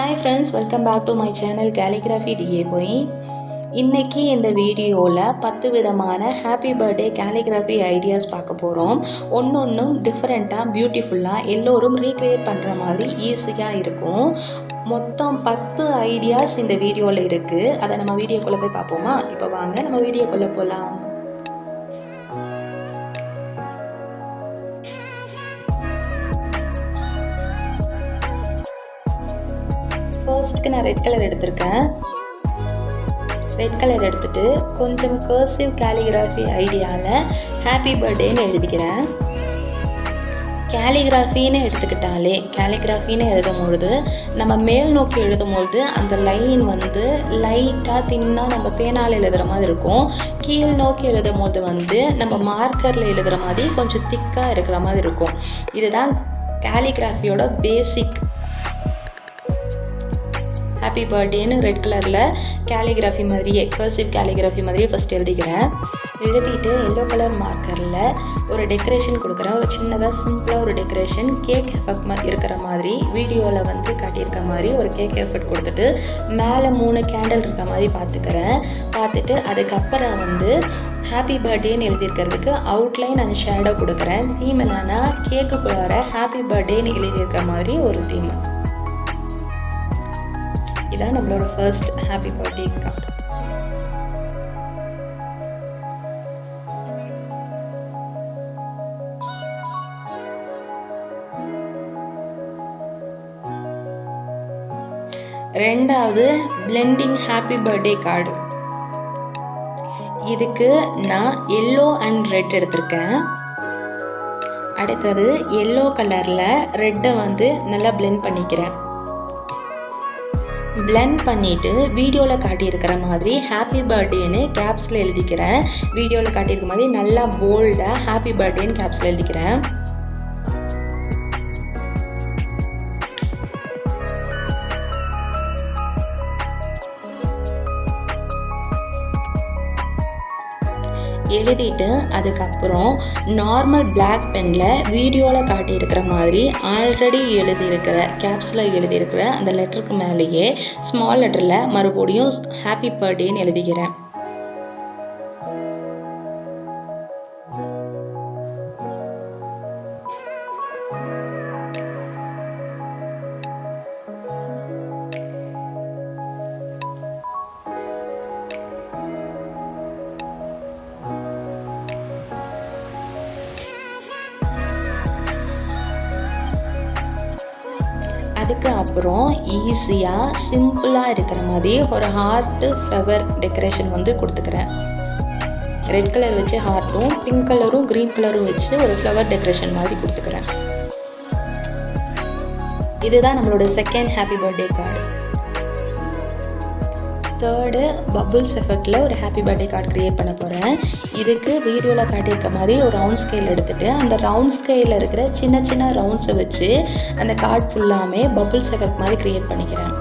Hi friends, welcome back to my channel calligraphy the boy. இன்றைக்கி இந்த வீடியோவில் 10 விதமான ஹாப்பி பர்த்டே கேலிகிராஃபி ஐடியாஸ் பார்க்க போகிறோம். ஒன்றும் டிஃப்ரெண்ட்டாக பியூட்டிஃபுல்லாக எல்லோரும் ரீக்ரியேட் பண்ணுற மாதிரி ஈஸியாக இருக்கும். மொத்தம் 10 ஐடியாஸ் இந்த வீடியோவில் இருக்குது. அதை நம்ம வீடியோக்குள்ளே போய் பார்ப்போமா? இப்போ வாங்க நம்ம வீடியோக்குள்ளே போகலாம். ஃபர்ஸ்ட்டுக்கு நான் ரெட் கலர் எடுத்திருக்கேன். ரெட் கலர் எடுத்துகிட்டு கொஞ்சம் கர்சிவ் கேலிகிராஃபி ஐடியாவில் ஹாப்பி பர்த்டேன்னு எழுதிக்கிறேன். கேலிகிராஃபின்னு எடுத்துக்கிட்டாலே கேலிகிராஃபின்னு எழுதும்பொழுது நம்ம மேல் நோக்கி எழுதும்பொழுது அந்த லைன் வந்து லைட்டாக தின்னாக நம்ம பேனால் எழுதுகிற மாதிரி இருக்கும். கீழ் நோக்கி எழுதும்போது நம்ம மார்க்கரில் எழுதுகிற மாதிரி கொஞ்சம் திக்காக இருக்கிற மாதிரி இருக்கும். இதுதான் கேலிகிராஃபியோட பேசிக். ஹாப்பி பர்த்டேன்னு ரெட் கலரில் கேலிகிராஃபி மாதிரியே கர்சிவ் கேலிகிராஃபி மாதிரியே ஃபஸ்ட் எழுதிக்கிறேன். எழுதிட்டு எல்லோ கலர் மார்க்கரில் ஒரு டெக்கரேஷன் கொடுக்குறேன். ஒரு சின்னதாக சிம்பிளாக ஒரு டெக்கரேஷன் கேக் எஃபெக்ட் இருக்கிற மாதிரி வீடியோவில் காட்டியிருக்க மாதிரி ஒரு கேக் எஃபெக்ட் கொடுத்துட்டு மேலே 3 கேண்டில் இருக்க மாதிரி பார்த்துட்டு அதுக்கப்புறம் ஹாப்பி பர்த்டேன்னு எழுதியிருக்கிறதுக்கு அவுட்லைன் அண்ட் ஷேடோ கொடுக்குறேன். தீம் என்னன்னா கேக்குக்குள்ளார ஹாப்பி பர்த்டேன்னு எழுதியிருக்க மாதிரி ஒரு தீம். இதான் நம்மளோட ஃபர்ஸ்ட் ஹாப்பி பர்த்டே கார்டு. ரெண்டாவது பிளெண்டிங் ஹாப்பி பர்த்டே கார்டு. இதுக்கு நான் எல்லோ அண்ட் ரெட் எடுத்திருக்கேன். அடுத்தது எல்லோ கலரில் ரெட்டை நல்லா பிளெண்ட் பண்ணிக்கிறேன். பிளெண்ட் பண்ணிவிட்டு வீடியோவில் காட்டியிருக்கிற மாதிரி ஹாப்பி பர்த்டேன்னு கேப்ஸில் எழுதிக்கிறேன். வீடியோவில் காட்டியிருக்க மாதிரி நல்லா போல்டாக ஹாப்பி பர்த்டேன்னு கேப்ஸில் எழுதிக்கிறேன். எழுதிட்டு அதுக்கப்புறம் நார்மல் பிளாக் பெனில் வீடியோவில் காட்டியிருக்கிற மாதிரி ஆல்ரெடி எழுதியிருக்கிற கேப்ஸில் எழுதியிருக்கிற அந்த லெட்டருக்கு மேலேயே ஸ்மால் லெட்டரில் மறுபடியும் ஹாப்பி பர்த்டேன்னு எழுதிக்கிறேன். அதுக்கு அப்புறம் ஈஸியாக சிம்பிளாக இருக்கிற மாதிரி ஒரு ஹார்ட்டு ஃப்ளவர் டெக்கரேஷன் கொடுத்துக்கிறேன். ரெட் கலர் வச்சு ஹார்ட்டும் பிங்க் கலரும் க்ரீன் கலரும் வச்சு ஒரு ஃப்ளவர் டெக்கரேஷன் மாதிரி கொடுத்துக்கிறேன். இதுதான் நம்மளோட second happy birthday card. Third bubbles எஃபெக்டில் ஒரு ஹாப்பி பர்த்டே கார்டு க்ரியேட் பண்ண போகிறேன். இதுக்கு வீடியோவில் காட்டியிருக்க மாதிரி ஒரு ரவுண்ட் ஸ்கேல் எடுத்துகிட்டு அந்த ரவுண்ட் ஸ்கேலில் இருக்கிற சின்ன சின்ன ரவுண்ட்ஸை வச்சு அந்த கார்டு ஃபுல்லாமே பபுள்ஸ் எஃபெக்ட் மாதிரி க்ரியேட் பண்ணிக்கிறேன்.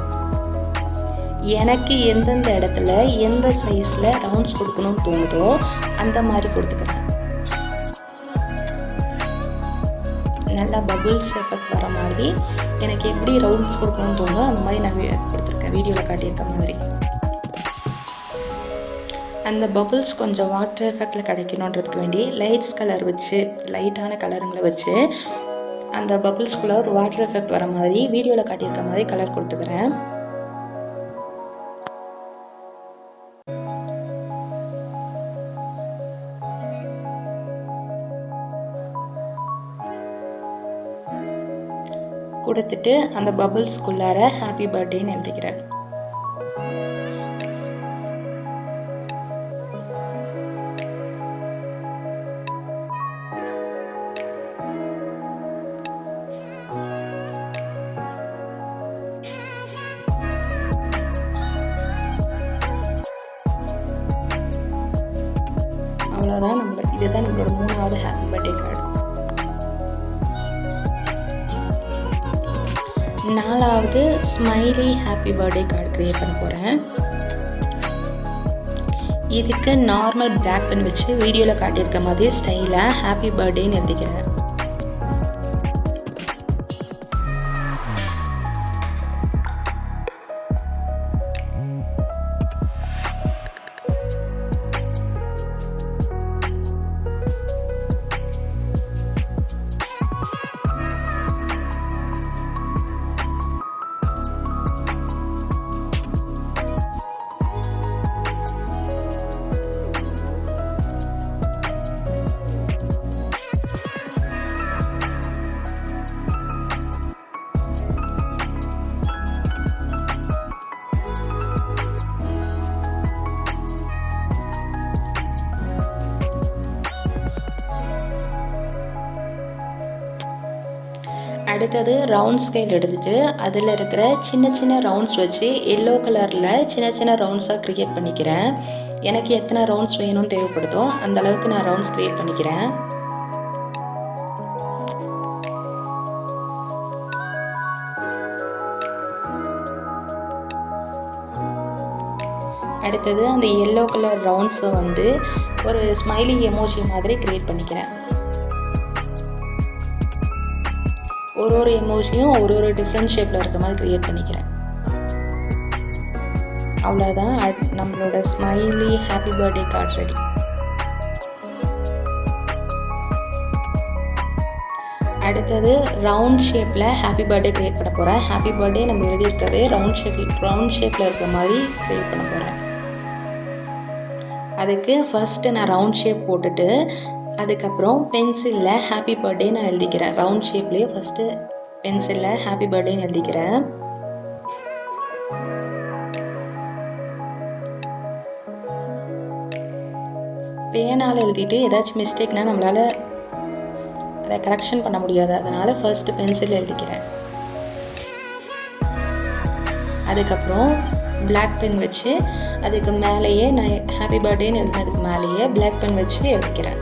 எனக்கு எந்தெந்த இடத்துல எந்த சைஸில் ரவுண்ட்ஸ் கொடுக்கணும்னு தோணுதோ அந்த மாதிரி கொடுத்துக்கிறேன். நல்லா பபுள்ஸ் எஃபெக்ட் வர மாதிரி எனக்கு எப்படி ரவுண்ட்ஸ் கொடுக்கணும்னு தோணுதோ அந்த மாதிரி நான் கொடுத்துருக்கேன் வீடியோவில் காட்டியிருக்க மாதிரி. அந்த பபுள்ஸ் கொஞ்சம் வாட்டர் எஃபெக்டில் கிடைக்கணுன்றதுக்கு வேண்டி லைட்ஸ் கலர் வச்சு லைட்டான கலருங்களை வச்சு அந்த பபுள்ஸ்குள்ளே ஒரு வாட்டர் எஃபெக்ட் வர மாதிரி வீடியோவில் காட்டியிருக்க மாதிரி கலர் கொடுத்துக்கிறேன். கொடுத்துட்டு அந்த பபுள்ஸ்குள்ளார ஹாப்பி பர்த்டேன்னு எழுதிக்கிறேன். அவ்வளோதான். இதுதான் நம்மளோட 3வது ஹாப்பி பர்த்டே கார்டு. 4வது smiley happy birthday card create பண்ண போகிறேன். இதுக்கு நார்மல் பிளாக் பென் வச்சு வீடியோவில் காட்டியிருக்க மாதிரி ஸ்டைலாக ஹாப்பி பர்த்டேன்னு எழுதிக்கிறேன். அடுத்தது ரவுண்ட் ஸ்கேல் எடுத்துகிட்டு அதில் இருக்கிற சின்ன சின்ன ரவுண்ட்ஸ் வச்சு எல்லோ கலரில் சின்ன சின்ன ரவுண்ட்ஸாக க்ரியேட் பண்ணிக்கிறேன். எனக்கு எத்தனை ரவுண்ட்ஸ் வேணும்னு தேவைப்படுதோ அந்த அளவுக்கு நான் ரவுண்ட்ஸ் க்ரியேட் பண்ணிக்கிறேன். அடுத்தது அந்த எல்லோ கலர் ரவுண்ட்ஸை வந்து ஒரு ஸ்மைலி எமோஜி மாதிரி க்ரியேட் பண்ணிக்கிறேன். ஒரு எமோஜியும் ஒரு டிஃப்ரெண்ட் ஷேப்பில் இருக்கிற மாதிரி க்ரியேட் பண்ணிக்கிறேன். அவ்வளோதான், நம்மளோட smiley happy birthday card ready. அடுத்தது ரவுண்ட் ஷேப்பில் ஹாப்பி பர்த்டே க்ரியேட் பண்ண போகிறேன். ஹாப்பி பர்த்டே நம்ம எழுதியிருக்கவே ரவுண்ட் ஷேப்பில் இருக்கிற மாதிரி க்ரியேட் பண்ண போகிறேன். அதுக்கு ஃபஸ்ட்டு நான் ரவுண்ட் ஷேப் போட்டுட்டு அதுக்கப்புறம் பென்சிலில் ஹாப்பி பர்த்டே நான் எழுதிக்கிறேன். ரவுண்ட் ஷேப்லேயே ஃபஸ்ட்டு பென்சிலில் ஹாப்பி பர்த்டேன்னு எழுதிக்கிறேன். பேனால் எழுதிட்டு ஏதாச்சும் மிஸ்டேக்னால் நம்மளால் அதை கரெக்ஷன் பண்ண முடியாது. அதனால் ஃபர்ஸ்ட்டு பென்சில் எழுதிக்கிறேன். அதுக்கப்புறம் பிளாக் பென் வச்சு அதுக்கு மேலேயே நான் ஹாப்பி பர்த்டேன்னு எழுதினதுக்கு மேலேயே பிளாக் பென் வச்சு எழுதிக்கிறேன்.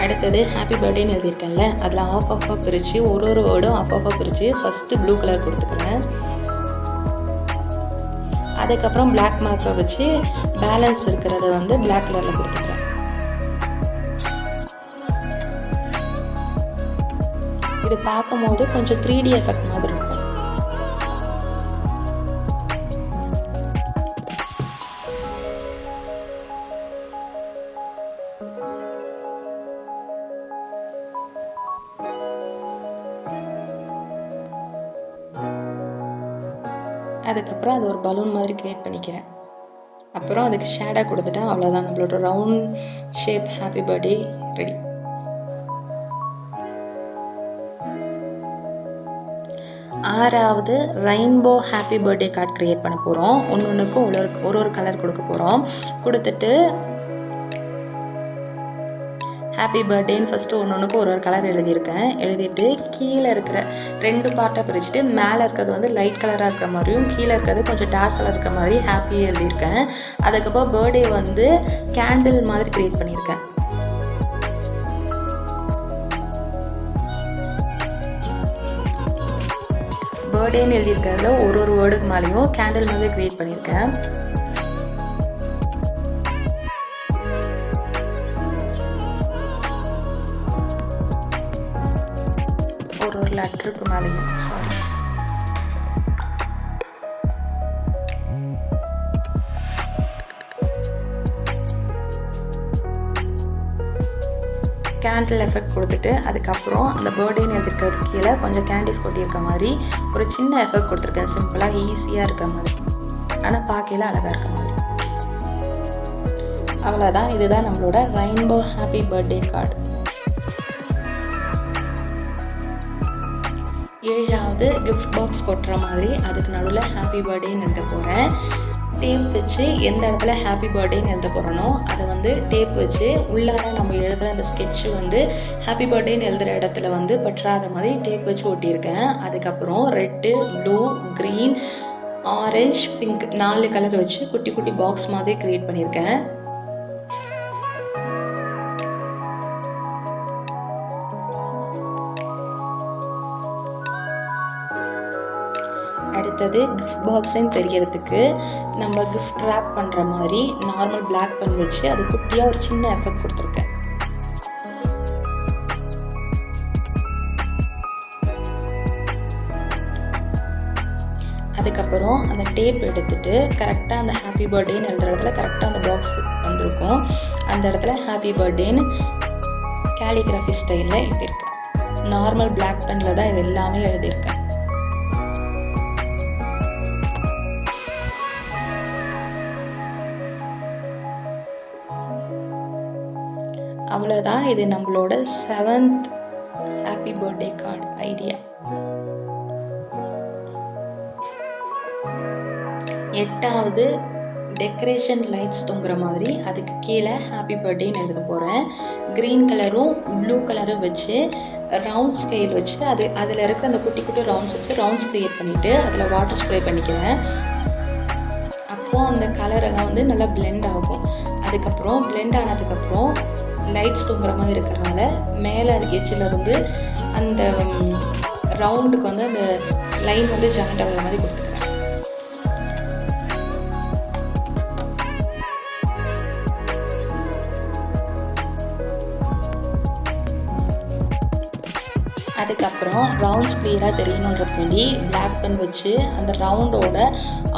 அடுத்தது ஹாப்பி பர்த்டேன்னு எழுதியிருக்கேன்ல, அதில் ஆஃபாக பிரித்து ஒரு வேர்டும் ஆஃபாக பிரித்து ஃபஸ்ட்டு ப்ளூ கலர் கொடுத்துக்கிறேன். அதுக்கப்புறம் பிளாக் மார்க்கை வச்சு பேலன்ஸ் இருக்கிறத வந்து பிளாக் கலரில் கொடுத்துக்கிறேன். இது பார்க்கும்போது கொஞ்சம் 3D எஃபெக்ட் மாதிரி இருக்கும். அதுக்கப்புறம் அது ஒரு பலூன் மாதிரி க்ரியேட் பண்ணிக்கிறேன். அப்புறம் அதுக்கு ஷேடாக கொடுத்துட்டேன். அவ்வளோதான், நம்மளோட round shape happy birthday ready. ஆறாவது rainbow happy birthday card create பண்ண போகிறோம். ஒன்றுக்கும் ஒரு கலர் கொடுக்க போகிறோம். கொடுத்துட்டு ஹாப்பி பர்த்டேன்னு ஃபஸ்ட்டு ஒன்றுக்கு ஒரு கலர் எழுதியிருக்கேன். எழுதிட்டு கீழே இருக்கிற 2 பார்ட்டாக பிரிச்சுட்டு மேலே இருக்கிறது வந்து லைட் கலராக இருக்கிற மாதிரியும் கீழே இருக்கிறது கொஞ்சம் டார்க் கலர் இருக்கிற மாதிரி ஹாப்பி எழுதியிருக்கேன். அதுக்கப்புறம் பர்த்டே வந்து கேண்டில் மாதிரி க்ரியேட் பண்ணியிருக்கேன். பர்த்டேன்னு எழுதியிருக்கிறதுல ஒரு வேர்டுக்கு மேலேயும் கேண்டில் மாதிரி க்ரியேட் பண்ணியிருக்கேன். ஒரு லெட்டருக்கு மேலேயும் கேண்டில் எஃபெக்ட் கொடுத்துட்டு அதுக்கப்புறம் அந்த பர்த்டேன்னு எழுதிருக்கிறது கீழே கொஞ்சம் கேண்டிஸ் கொட்டியிருக்க மாதிரி ஒரு சின்ன எஃபெக்ட் கொடுத்துருக்கேன். சிம்பிளாக ஈஸியாக இருக்கிற மாதிரி, ஆனால் பார்க்கல அழகாக இருக்க மாதிரி. அவ்வளோதான், இதுதான் நம்மளோட ரெயின்போ ஹாப்பி பர்த்டே கார்டு. 7வது கிஃப்ட் பாக்ஸ் கொட்டுற மாதிரி அதுக்கு நடுவில் ஹாப்பி பர்த்டேன்னு எழுத போகிறேன். டேப் வச்சு எந்த இடத்துல ஹாப்பி பர்த்டேன்னு எழுத போகிறனோ அதை வந்து டேப் வச்சு உள்ளார நம்ம எழுதுகிற அந்த ஸ்கெட்சு வந்து ஹாப்பி பர்த்டேன்னு எழுதுகிற இடத்துல வந்து பற்றாத மாதிரி டேப் வச்சு ஒட்டியிருக்கேன். அதுக்கப்புறம் red, blue, green, orange, pink 4 colour வச்சு குட்டி குட்டி பாக்ஸ் மாதிரி க்ரியேட் பண்ணியிருக்கேன். அடுத்தது கிஃப்ட் பாக்ஸுன்னு தெரியறதுக்கு நம்ம கிஃப்ட் ரேப் பண்ணுற மாதிரி நார்மல் பிளாக் பென் வச்சு அது குட்டியாக ஒரு சின்ன எஃபெக்ட் கொடுத்துருக்கேன். அதுக்கப்புறம் அந்த டேப் எடுத்துகிட்டு கரெக்டாக அந்த ஹாப்பி பர்த்டேன்னு எழுதுற இடத்துல கரெக்டாக அந்த பாக்ஸ் வந்திருக்கும். அந்த இடத்துல ஹாப்பி பர்த்டேன்னு கேலிகிராஃபி ஸ்டைலில் எழுதியிருக்கேன். நார்மல் பிளாக் பெனில் தான் இது எல்லாமே எழுதியிருக்கேன். அவ்வளோதான். இது நம்மளோட 7th happy birthday card idea. 8வது டெக்கரேஷன் லைட்ஸ் தொங்குற மாதிரி அதுக்கு கீழே ஹாப்பி பர்த்டேன்னு எழுத போகிறேன். க்ரீன் கலரும் ப்ளூ கலரும் வச்சு ரவுண்ட் ஸ்கேல் வச்சு அதில் இருக்கிற அந்த குட்டி குட்டி ரவுண்ட்ஸ் வச்சு ரவுண்ட்ஸ் க்ரியேட் பண்ணிவிட்டு அதில் வாட்டர் ஸ்ப்ரே பண்ணிக்கிறேன். அப்போது அந்த கலரெல்லாம் வந்து நல்லா பிளெண்ட் ஆகும். அதுக்கப்புறம் பிளெண்ட் ஆனதுக்கப்புறம் லைட்ஸ் தொங்குற மாதிரி இருக்கிறனால மேலே எட்ஜில் வந்து அந்த ரவுண்டுக்கு வந்து அந்த லைன் வந்து ஜாயிண்ட் ஆகிற மாதிரி கொடுத்துக்கிறேன். அதுக்கப்புறம் ரவுண்ட்ஸ் கிளியராக தெரியணுன்றது வேண்டி பிளாக் பென் வச்சு அந்த ரவுண்டோட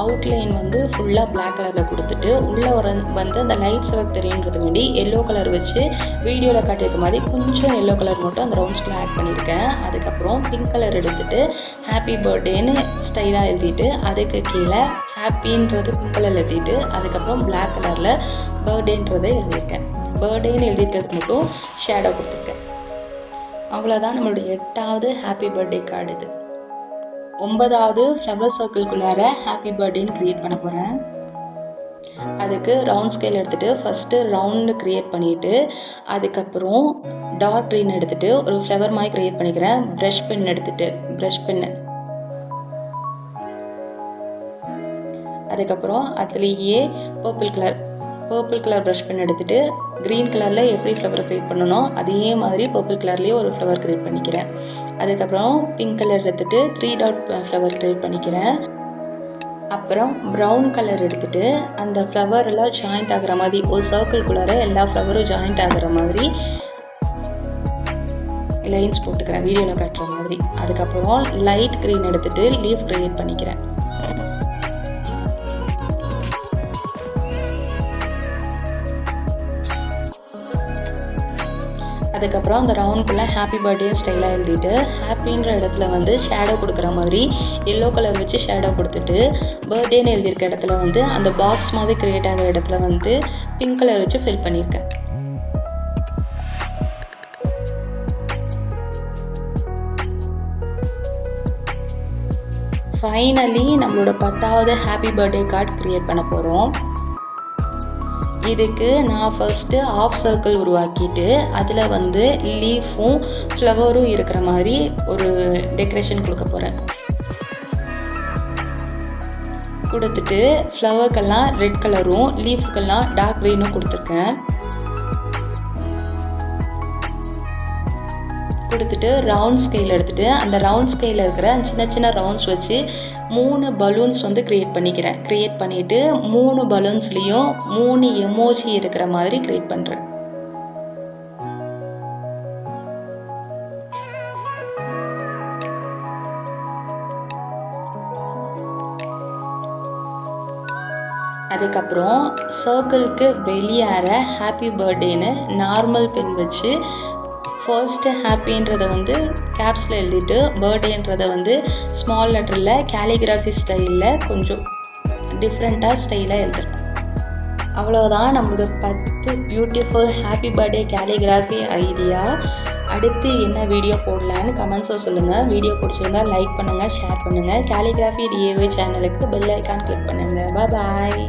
அவுட்லைன் வந்து ஃபுல்லாக பிளாக் கலரில் கொடுத்துட்டு உள்ளே வந்து அந்த லைட்ஸ் ஒர்க் தெரியுன்றது வேண்டி எல்லோ கலர் வச்சு வீடியோவில் காட்டியிருக்க மாதிரி கொஞ்சம் எல்லோ கலர் மட்டும் அந்த ரவுண்ட்ஸ்குள்ளே ஆட் பண்ணியிருக்கேன். அதுக்கப்புறம் பிங்க் கலர் எடுத்துகிட்டு ஹாப்பி பர்த்டேன்னு ஸ்டைலாக எழுதிட்டு அதுக்கு கீழே ஹாப்பின்றது பிங்க் கலரில் எழுதிட்டு அதுக்கப்புறம் பிளாக் கலரில் பர்த்டேன்றதை எழுதியிருக்கேன். பர்த்டேன்னு எழுதிக்கிறதுக்கு மட்டும் ஷேடோ கொடுத்துருக்கேன். அவ்வளோதான் நம்மளுடைய 8வது ஹாப்பி பர்த்டே கார்டு. இது 9வது ஃப்ளவர் சர்க்கிள்குள்ளார ஹாப்பி பர்த்டேன்னு க்ரியேட் பண்ண போகிறேன். அதுக்கு ரவுண்ட் ஸ்கேல் எடுத்துகிட்டு ஃபஸ்ட்டு ரவுண்டு க்ரியேட் பண்ணிவிட்டு அதுக்கப்புறம் டார்க் க்ரீன் எடுத்துகிட்டு ஒரு ஃப்ளவர் மாதிரி க்ரியேட் பண்ணிக்கிறேன். ப்ரஷ் பென் எடுத்துகிட்டு ப்ரஷ் பென்னு அதுக்கப்புறம் அதுலேயே பர்பிள் கலர் ப்ரஷ் பென் எடுத்துகிட்டு க்ரீன் கலரில் எப்படி ஃப்ளவர் க்ரியேட் பண்ணணும் அதே மாதிரி பர்பிள் கலர்லேயே ஒரு ஃப்ளவர் க்ரியேட் பண்ணிக்கிறேன். அதுக்கப்புறம் பிங்க் கலர் எடுத்துகிட்டு 3 டாட் ஃப்ளவர் க்ரியேட் பண்ணிக்கிறேன். அப்புறம் ப்ரௌன் கலர் எடுத்துகிட்டு அந்த ஃப்ளவர் எல்லாம் ஜாயிண்ட் ஆகிற மாதிரி ஒரு சர்க்கிள்குள்ளார எல்லா ஃப்ளவரும் ஜாயிண்ட் ஆகிற மாதிரி லைன்ஸ் போட்டுக்கிறேன் வீடியோவில் காட்டுற மாதிரி. அதுக்கப்புறம் லைட் க்ரீன் எடுத்துகிட்டு லீஃப் க்ரியேட் பண்ணிக்கிறேன். அதுக்கப்புறம் அந்த ரவுண்டுக்குள்ளே ஹாப்பி பர்த்டே ஸ்டைலாக எழுதிட்டு ஹாப்பின்ற இடத்துல வந்து ஷேடோ கொடுக்குற மாதிரி எல்லோ கலர் வச்சு ஷேடோ கொடுத்துட்டு பர்த்டேன்னு எழுதியிருக்க இடத்துல வந்து அந்த பாக்ஸ் மாதிரி க்ரியேட் ஆகிற இடத்துல வந்து பிங்க் கலர் வச்சு ஃபில் பண்ணியிருக்கேன். ஃபைனலி நம்மளோட 10வது ஹாப்பி பர்த்டே கார்டு க்ரியேட் பண்ண போகிறோம். இதுக்கு நான் ஃபஸ்ட்டு ஆஃப் சர்க்கிள் உருவாக்கிட்டு அதில் வந்து லீஃபும் ஃப்ளவரும் இருக்கிற மாதிரி ஒரு டெக்கரேஷன் கொடுக்க போகிறேன். கொடுத்துட்டு ஃப்ளவருக்கெல்லாம் ரெட் கலரும் லீஃபுக்கெல்லாம் டார்க் க்ரீனும் கொடுத்துருக்கேன். கொடுத்துட்டு ரவுண்ட் ஸ்கேல் எடுத்துகிட்டு அந்த ரவுண்ட் ஸ்கேலில் இருக்கிற சின்ன சின்ன ரவுண்ட்ஸ் வச்சு 3 பலூன்ஸ் வந்து க்ரியேட் பண்ணிக்கிறேன். க்ரியேட் பண்ணிவிட்டு 3 பலூன்ஸ்லேயும் 3 எமோஜி இருக்கிற மாதிரி க்ரியேட் பண்ணுறேன். அதுக்கப்புறம் சர்க்கிளுக்கு வெளியேற ஹாப்பி பர்த்டேன்னு நார்மல் பென் வச்சு ஃபர்ஸ்ட்டு ஹாப்பின்றதை வந்து கேப்ஸில் எழுதிட்டு பர்த்டேன்றதை வந்து ஸ்மால் லெட்டரில் கேலிகிராஃபி ஸ்டைலில் கொஞ்சம் டிஃப்ரெண்ட்டாக ஸ்டைலாக எழுதுறேன். அவ்வளோதான் நம்மளோட 10 beautiful happy birthday calligraphy idea. அடுத்து என்ன வீடியோ போடலான்னு கமெண்ட்ஸில் சொல்லுங்கள். வீடியோ பிடிச்சிருந்தா லைக் பண்ணுங்கள், ஷேர் பண்ணுங்கள். கேலிகிராஃபி DIY சேனலுக்கு பெல் ஐக்கான் கிளிக் பண்ணுங்கள். பாய்.